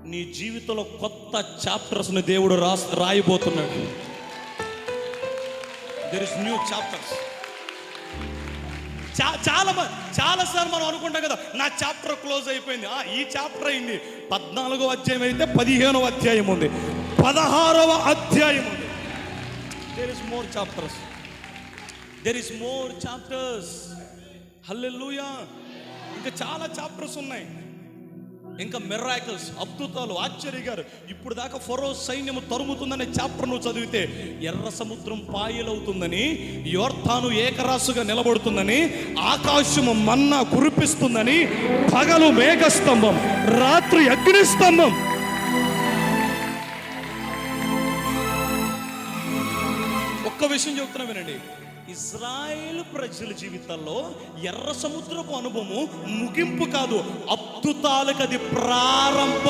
నీ జీవితంలో కొత్త చాప్టర్స్ని దేవుడు రాయబోతున్నాడు. There is new chapters. చాలాసార్లు మనం అనుకుంటాం కదా, నా చాప్టర్ క్లోజ్ అయిపోయింది. ఈ చాప్టర్ అయింది. 14వ అధ్యాయం అయితే 15వ అధ్యాయం ఉంది, 16వ అధ్యాయం ఉంది. There is more chapters. There is more chapters. Hallelujah. ఇంకా చాలా చాప్టర్స్ ఉన్నాయి. ఇంకా మిరాకిల్స్, అద్భుతాలు, ఆశ్చర్యగారు. ఇప్పుడు దాకా ఫరో సైన్యము తరుముతుందనే చాప్టర్ నువ్వు చదివితే, ఎర్ర సముద్రం పాయలవుతుందని, యోర్దాను ఏకరాశుగా నిలబడుతుందని, ఆకాశము మన్నా కురిపిస్తుందని, పగలు మేఘస్తంభం, రాత్రి అగ్నిస్తంభం. ఒక్క విషయం చెప్తున్నా వినండి. ఇజ్రాయేల్ ప్రజల జీవితాల్లో ఎర్ర సముద్రపు అనుభవము ముగింపు కాదు, అద్భుతాలకు అది ప్రారంభం.